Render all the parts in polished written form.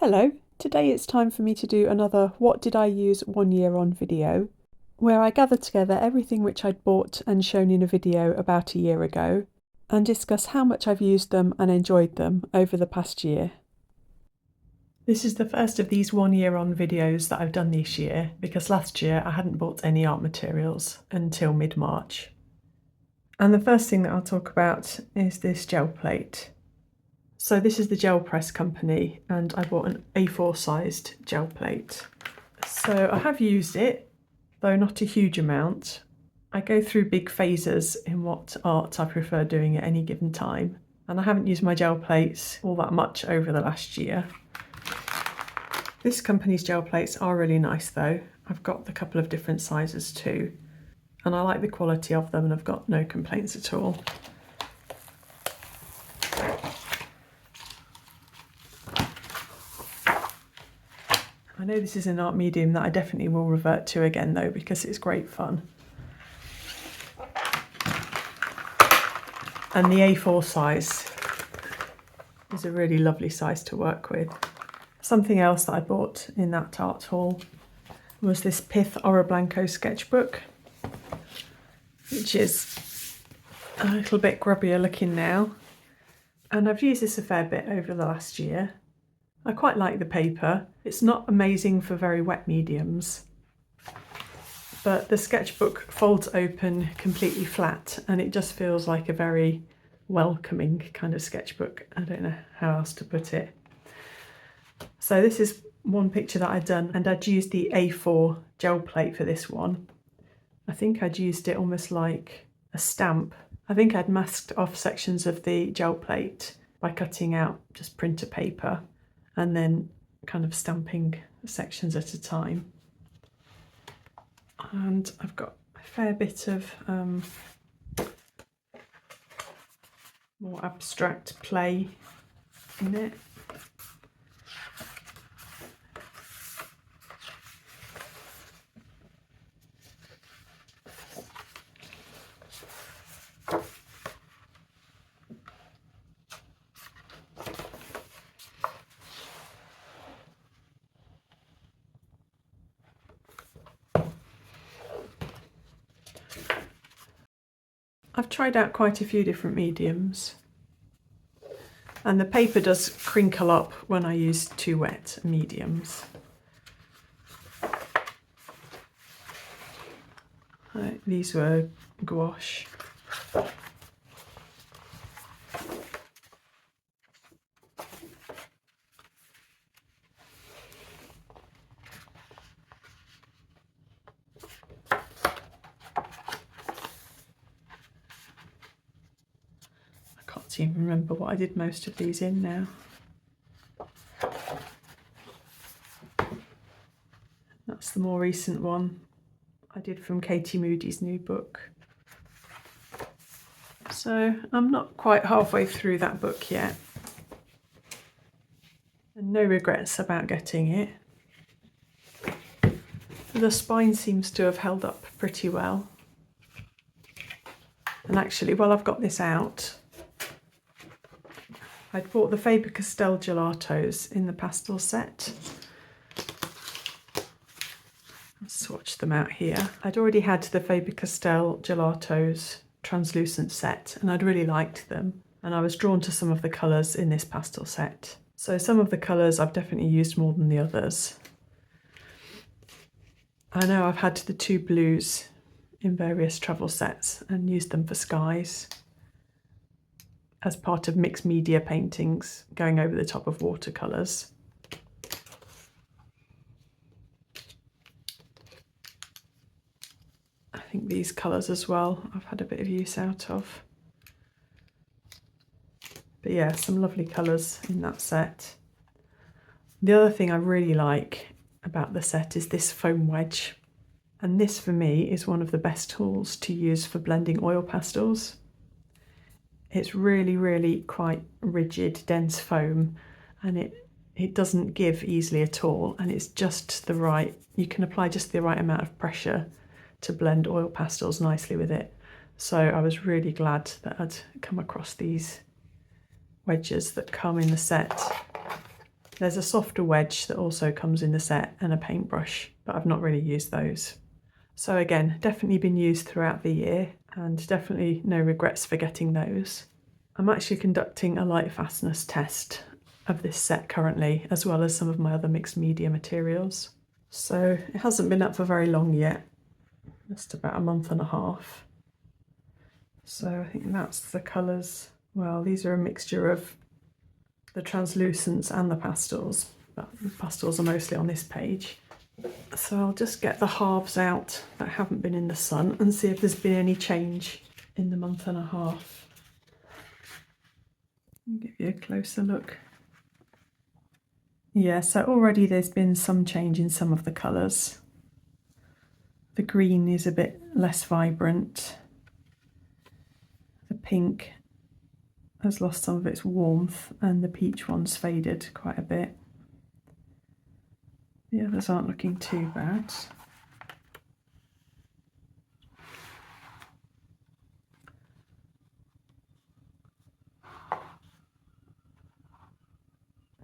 Hello, today it's time for me to do another What Did I Use 1 Year On video, where I gather together everything which I'd bought and shown in a video about a year ago, and discuss how much I've used them and enjoyed them over the past year. This is the first of these 1 year on videos that I've done this year, because last year I hadn't bought any art materials until mid-March. And the first thing that I'll talk about is this gel plate. So this is the Gel Press company, and I bought an A4 sized gel plate. So I have used it, though not a huge amount. I go through big phases in what art I prefer doing at any given time, and I haven't used my gel plates all that much over the last year. This company's gel plates are really nice though. I've got a couple of different sizes too, and I like the quality of them and I've got no complaints at all. I know this is an art medium that I definitely will revert to again though, because it's great fun. And the A4 size is a really lovely size to work with. Something else that I bought in that art haul was this Pith Oroblanco Sketchbook, which is a little bit grubbier looking now. And I've used this a fair bit over the last year. I quite like the paper. It's not amazing for very wet mediums, but the sketchbook folds open completely flat and it just feels like a very welcoming kind of sketchbook. I don't know how else to put it. So this is one picture that I'd done, and I'd used the A4 gel plate for this one. I think I'd used it almost like a stamp. I think I'd masked off sections of the gel plate by cutting out just printer paper and then kind of stamping sections at a time. And I've got a fair bit of more abstract play in it. I've tried out quite a few different mediums, and the paper does crinkle up when I use too wet mediums. Right, these were gouache. I can't even remember what I did most of these in now. That's the more recent one I did from Katie Moody's new book. So I'm not quite halfway through that book yet, and no regrets about getting it. The spine seems to have held up pretty well. And actually, while I've got this out, I'd bought the Faber-Castell gelatos in the pastel set. Let's swatch them out here. I'd already had the Faber-Castell gelatos translucent set and I'd really liked them, and I was drawn to some of the colours in this pastel set. So some of the colours I've definitely used more than the others. I know I've had the two blues in various travel sets and used them for skies as part of mixed media paintings going over the top of watercolours. I think these colours as well I've had a bit of use out of. But yeah, some lovely colours in that set. The other thing I really like about the set is this foam wedge. And this for me is one of the best tools to use for blending oil pastels. It's really, really quite rigid, dense foam, and it doesn't give easily at all, and it's just the right, you can apply just the right amount of pressure to blend oil pastels nicely with it. So I was really glad that I'd come across these wedges that come in the set. There's a softer wedge that also comes in the set and a paintbrush, but I've not really used those. So again, definitely been used throughout the year and definitely no regrets for getting those. I'm actually conducting a light fastness test of this set currently, as well as some of my other mixed media materials. So it hasn't been up for very long yet, just about a month and a half. So I think that's the colours. Well, these are a mixture of the translucents and the pastels, but the pastels are mostly on this page. So I'll just get the halves out that haven't been in the sun and see if there's been any change in the month and a half. I'll give you a closer look. Yeah, so already there's been some change in some of the colours. The green is a bit less vibrant. The pink has lost some of its warmth and the peach one's faded quite a bit. The others aren't looking too bad.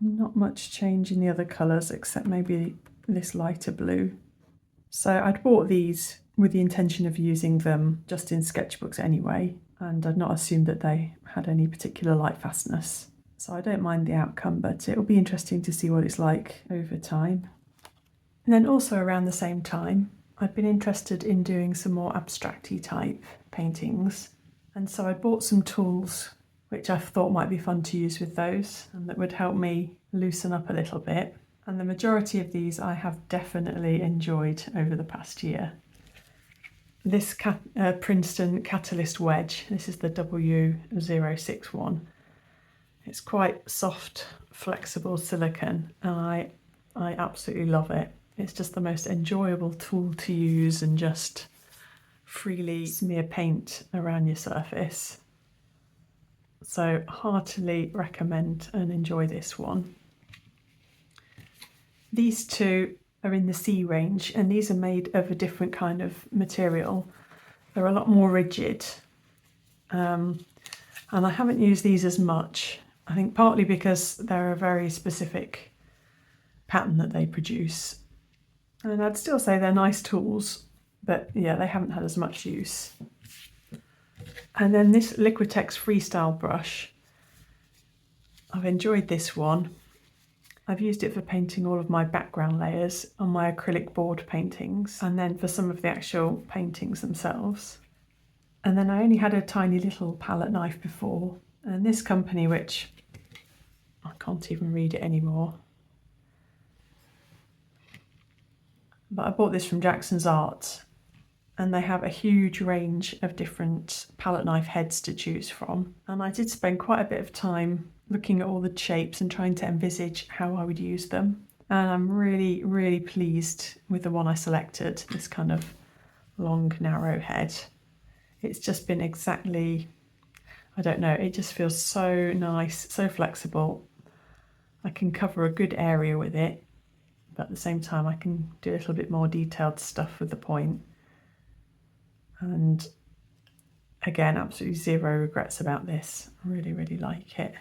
Not much change in the other colours except maybe this lighter blue. So I'd bought these with the intention of using them just in sketchbooks anyway, and I'd not assumed that they had any particular light fastness. So I don't mind the outcome, but it'll be interesting to see what it's like over time. And then also around the same time, I'd been interested in doing some more abstract-y type paintings. And so I bought some tools which I thought might be fun to use with those and that would help me loosen up a little bit. And the majority of these I have definitely enjoyed over the past year. This Princeton Catalyst Wedge, this is the W061. It's quite soft, flexible silicone, and I absolutely love it. It's just the most enjoyable tool to use and just freely smear paint around your surface. So heartily recommend and enjoy this one. These two are in the C range, and these are made of a different kind of material. They're a lot more rigid, and I haven't used these as much. I think partly because they're a very specific pattern that they produce, and I'd still say they're nice tools, but yeah, they haven't had as much use. And then this Liquitex Freestyle brush, I've enjoyed this one. I've used it for painting all of my background layers on my acrylic board paintings, and then for some of the actual paintings themselves. And then I only had a tiny little palette knife before, and this company, which I can't even read it anymore, but I bought this from Jackson's Art, and they have a huge range of different palette knife heads to choose from. And I did spend quite a bit of time looking at all the shapes and trying to envisage how I would use them. And I'm really, really pleased with the one I selected, this kind of long, narrow head. It's just been exactly, I don't know, it just feels so nice, so flexible. I can cover a good area with it, but at the same time I can do a little bit more detailed stuff with the point. And again, absolutely zero regrets about this. I really, really like it.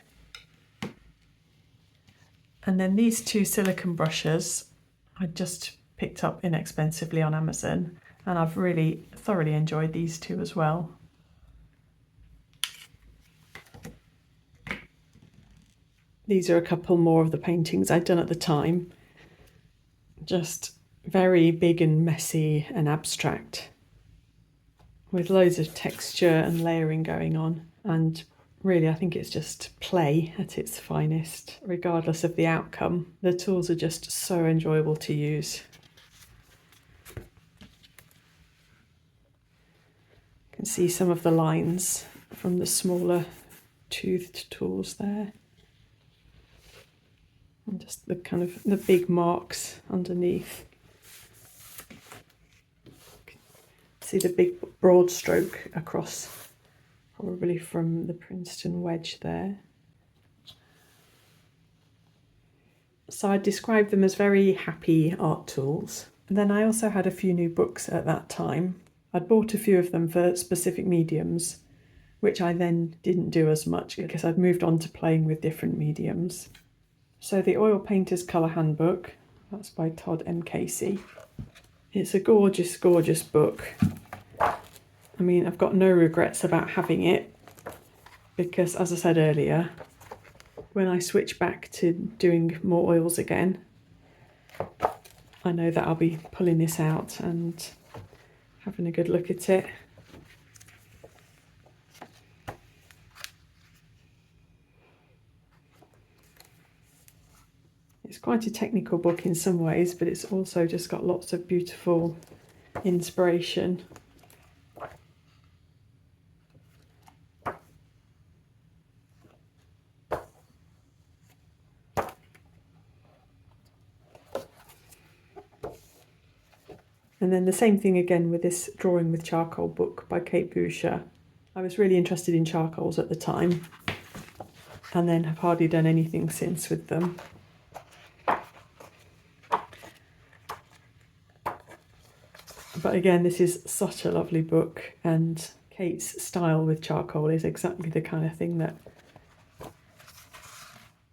And then these two silicone brushes I just picked up inexpensively on Amazon, and I've really thoroughly enjoyed these two as well. These are a couple more of the paintings I'd done at the time. Just very big and messy and abstract, with loads of texture and layering going on, and really I think it's just play at its finest. Regardless of the outcome, the tools are just so enjoyable to use. You can see some of the lines from the smaller toothed tools there, and just the kind of the big marks underneath. See the big broad stroke across, probably from the Princeton Wedge there. So I describe them as very happy art tools. And then I also had a few new books at that time. I'd bought a few of them for specific mediums, which I then didn't do as much because I'd moved on to playing with different mediums. So the Oil Painter's Colour Handbook, that's by Todd M. Casey. It's a gorgeous, gorgeous book. I mean, I've got no regrets about having it because, as I said earlier, when I switch back to doing more oils again, I know that I'll be pulling this out and having a good look at it. It's quite a technical book in some ways, but it's also just got lots of beautiful inspiration. And then the same thing again with this Drawing with Charcoal book by Kate Boucher. I was really interested in charcoals at the time and then have hardly done anything since with them. But again, this is such a lovely book, and Kate's style with charcoal is exactly the kind of thing that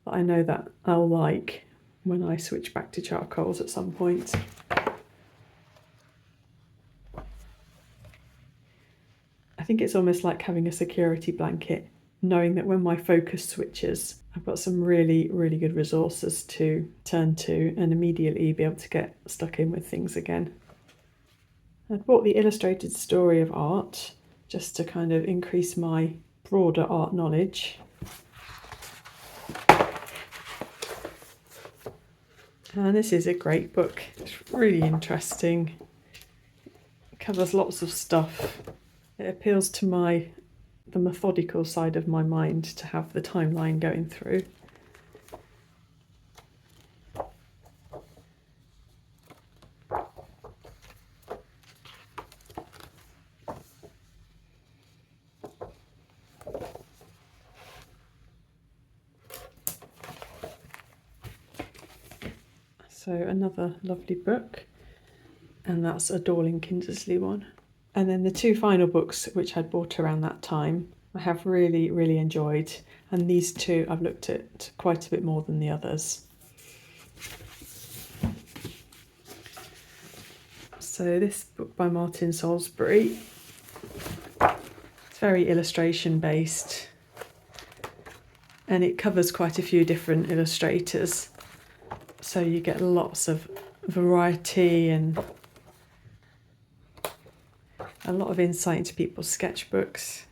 I know that I'll like when I switch back to charcoals at some point. I think it's almost like having a security blanket, knowing that when my focus switches, I've got some really, really good resources to turn to and immediately be able to get stuck in with things again. I bought the Illustrated Story of Art just to kind of increase my broader art knowledge. And this is a great book. It's really interesting. It covers lots of stuff. It appeals to the methodical side of my mind to have the timeline going through. So another lovely book, and that's a Dorling Kindersley one. And then the two final books which I'd bought around that time, I have really, really enjoyed, and these two I've looked at quite a bit more than the others. So this book by Martin Salisbury, it's very illustration based, and it covers quite a few different illustrators. So you get lots of variety and a lot of insight into people's sketchbooks.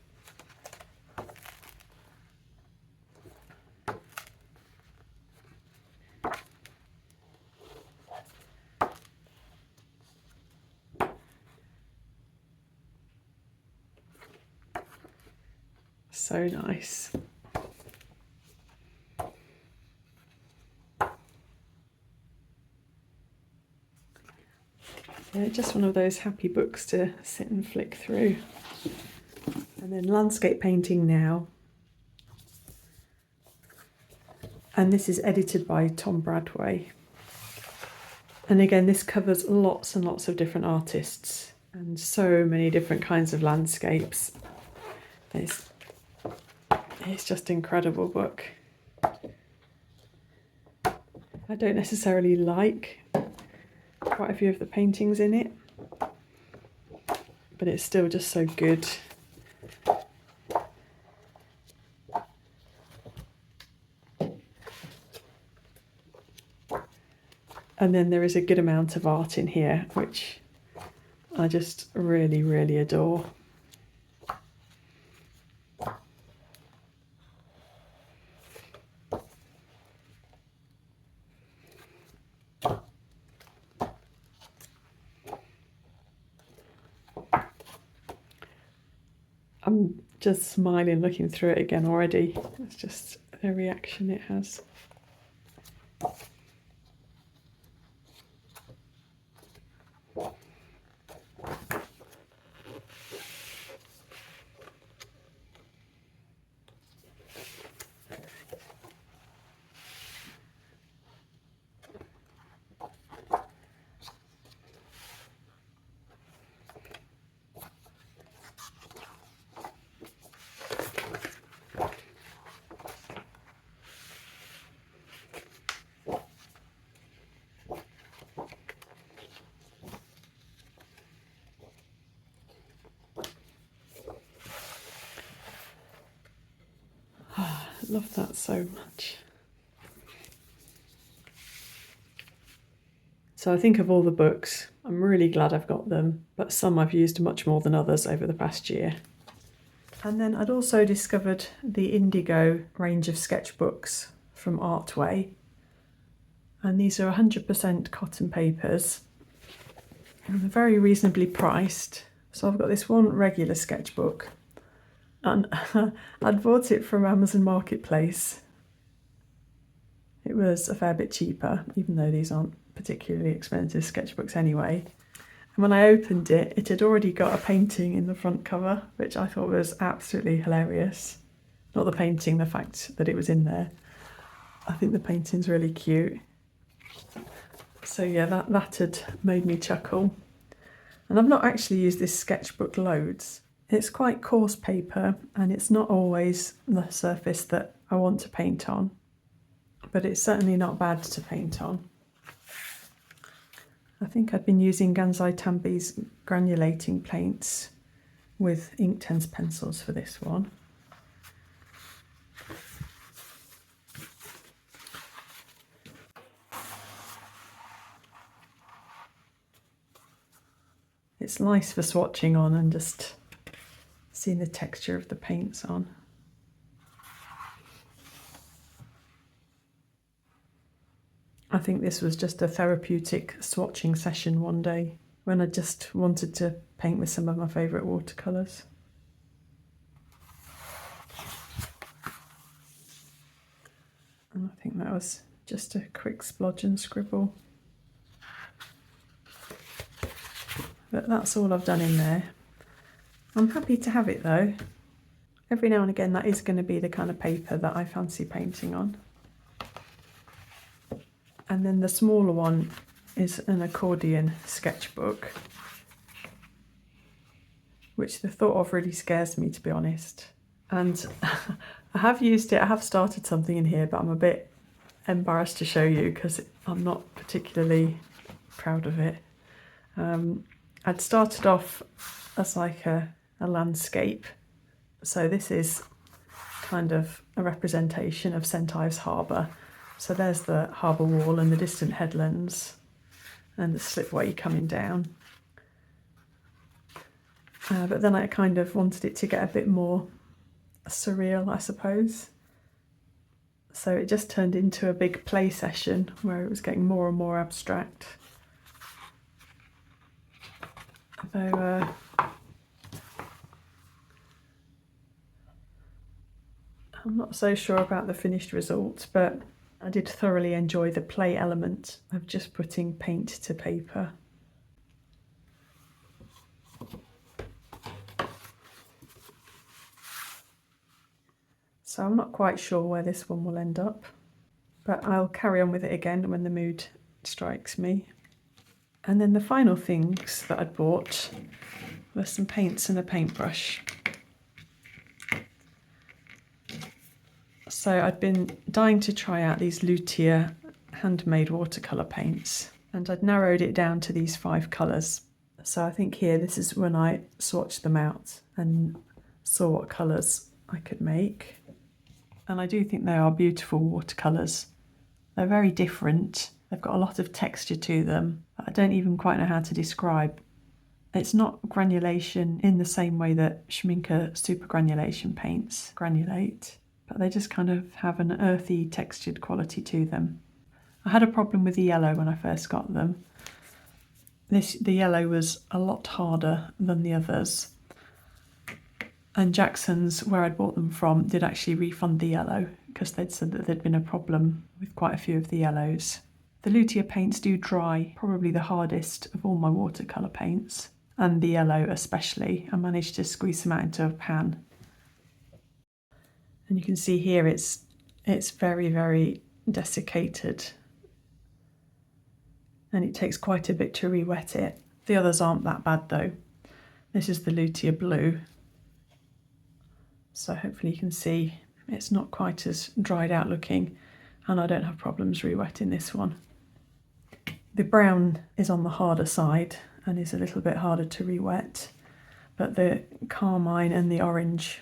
So nice. Yeah, just one of those happy books to sit and flick through. And then Landscape Painting Now. And this is edited by Tom Bradway. And again, this covers lots and lots of different artists and so many different kinds of landscapes. It's just an incredible book. I don't necessarily like quite a few of the paintings in it, but it's still just so good. And then there is a good amount of art in here, which I just really, really adore. I'm just smiling looking through it again already. It's just the reaction it has. Love that so much. So I think of all the books, I'm really glad I've got them, but some I've used much more than others over the past year. And then I'd also discovered the Indigo range of sketchbooks from Artway. And these are 100% cotton papers. And they're very reasonably priced. So I've got this one regular sketchbook. And I'd bought it from Amazon Marketplace. It was a fair bit cheaper, even though these aren't particularly expensive sketchbooks anyway. And when I opened it, it had already got a painting in the front cover, which I thought was absolutely hilarious. Not the painting, the fact that it was in there. I think the painting's really cute. So yeah, that had made me chuckle. And I've not actually used this sketchbook loads. It's quite coarse paper and it's not always the surface that I want to paint on, but it's certainly not bad to paint on. I think I'd been using Gansai Tambi's granulating paints with Inktense pencils for this one. It's nice for swatching on and just seeing the texture of the paints on. I think this was just a therapeutic swatching session one day when I just wanted to paint with some of my favourite watercolours. And I think that was just a quick splodge and scribble. But that's all I've done in there. I'm happy to have it though. Every now and again that is going to be the kind of paper that I fancy painting on. And then the smaller one is an accordion sketchbook, which the thought of really scares me, to be honest. And I have used it, I have started something in here, but I'm a bit embarrassed to show you because I'm not particularly proud of it. I'd started off as like a landscape. So this is kind of a representation of St Ives Harbour. So there's the harbour wall and the distant headlands and the slipway coming down. But then I kind of wanted it to get a bit more surreal, I suppose. So it just turned into a big play session where it was getting more and more abstract. Although I'm not so sure about the finished result, but I did thoroughly enjoy the play element of just putting paint to paper. So I'm not quite sure where this one will end up, but I'll carry on with it again when the mood strikes me. And then the final things that I'd bought were some paints and a paintbrush. So I'd been dying to try out these Lutea handmade watercolour paints, and I'd narrowed it down to these 5 colours. So I think here, this is when I swatched them out and saw what colours I could make. And I do think they are beautiful watercolours. They're very different. They've got a lot of texture to them. I don't even quite know how to describe. It's not granulation in the same way that Schmincke super granulation paints granulate, but they just kind of have an earthy textured quality to them. I had a problem with the yellow when I first got them. The yellow was a lot harder than the others. And Jackson's, where I'd bought them from, did actually refund the yellow because they'd said that there'd been a problem with quite a few of the yellows. The Lutea paints do dry, probably the hardest of all my watercolour paints, and the yellow especially. I managed to squeeze them out into a pan. And you can see here it's very, very desiccated. And it takes quite a bit to re-wet it. The others aren't that bad though. This is the Lutea blue. So hopefully you can see it's not quite as dried out looking, and I don't have problems re-wetting this one. The brown is on the harder side and is a little bit harder to re-wet, but the carmine and the orange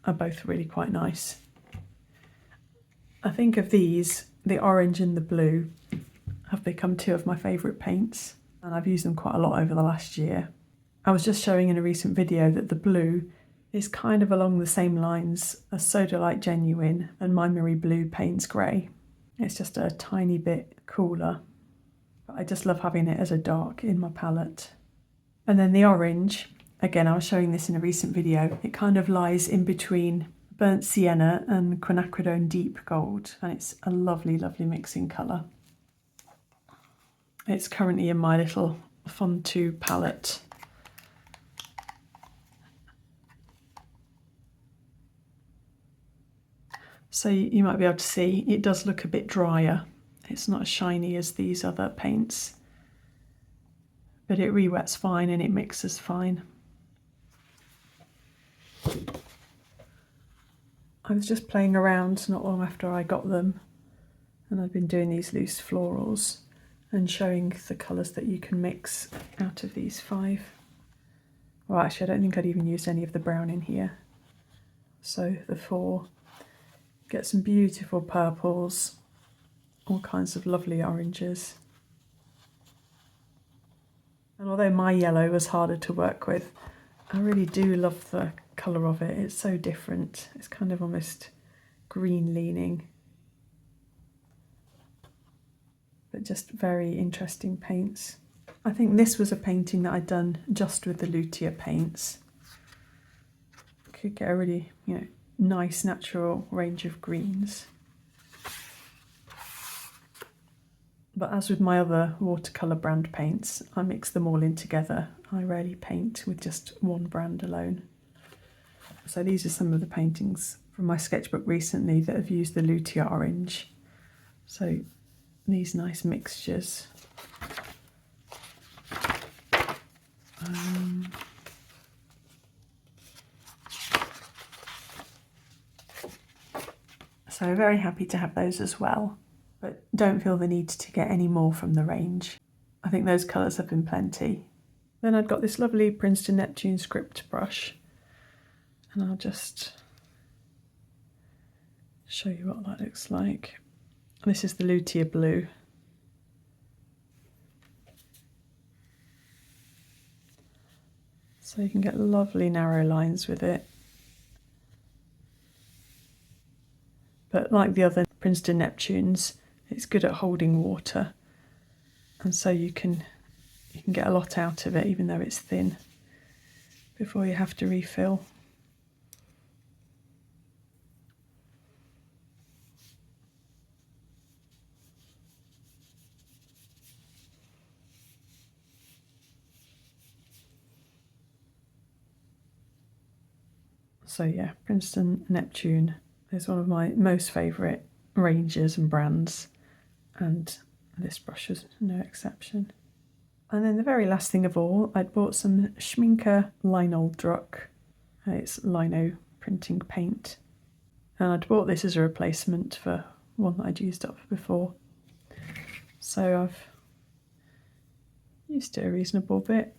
are both really quite nice. I think of these, the orange and the blue, have become two of my favourite paints, and I've used them quite a lot over the last year. I was just showing in a recent video that the blue is kind of along the same lines as Sodalite Genuine and My Marie Blue Payne's Grey. It's just a tiny bit cooler, but I just love having it as a dark in my palette. And then the orange, again, I was showing this in a recent video, it kind of lies in between Burnt Sienna and Quinacridone Deep Gold, and it's a lovely, lovely mixing colour. It's currently in my little Fun 2 palette. So you might be able to see it does look a bit drier. It's not as shiny as these other paints, but it re-wets fine and it mixes fine. I was just playing around not long after I got them, and I've been doing these loose florals and showing the colours that you can mix out of these 5. Well, actually, I don't think I'd even used any of the brown in here. So the 4. Get some beautiful purples, all kinds of lovely oranges. And although my yellow was harder to work with, I really do love the colour of it. It's so different. It's kind of almost green leaning, but just very interesting paints. I think this was a painting that I'd done just with the Lutea paints. Could get a really, nice natural range of greens. But as with my other watercolour brand paints, I mix them all in together. I rarely paint with just one brand alone. So these are some of the paintings from my sketchbook recently that have used the Lutea orange. So these nice mixtures. So very happy to have those as well, but don't feel the need to get any more from the range. I think those colours have been plenty. Then I've got this lovely Princeton Neptune script brush, and I'll just show you what that looks like. This is the Lutea blue. So you can get lovely narrow lines with it. But like the other Princeton Neptunes, it's good at holding water, and so you can get a lot out of it even though it's thin before you have to refill. So yeah, Princeton Neptune is one of my most favourite ranges and brands, and this brush was no exception. And then the very last thing of all, I'd bought some Schmincke Linoldruck. It's lino printing paint, and I'd bought this as a replacement for one that I'd used up before. So I've used it a reasonable bit.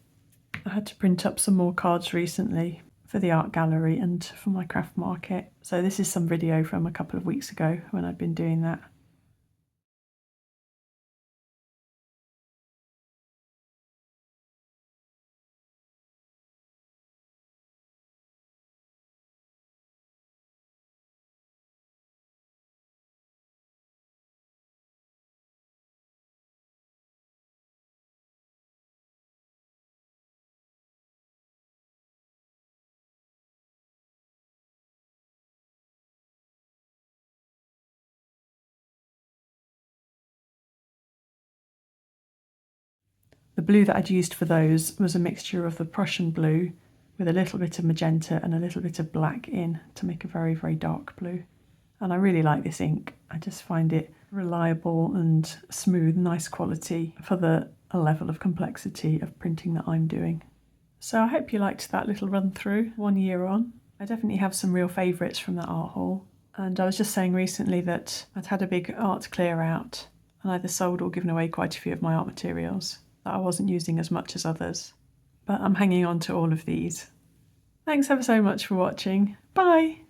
I had to print up some more cards recently for the art gallery and for my craft market. So this is some video from a couple of weeks ago when I'd been doing that. The blue that I'd used for those was a mixture of the Prussian blue with a little bit of magenta and a little bit of black in to make a very, very dark blue. And I really like this ink. I just find it reliable and smooth, nice quality for the level of complexity of printing that I'm doing. So I hope you liked that little run through 1 year on. I definitely have some real favourites from that art haul. And I was just saying recently that I'd had a big art clear out and either sold or given away quite a few of my art materials that I wasn't using as much as others. But I'm hanging on to all of these. Thanks ever so much for watching. Bye!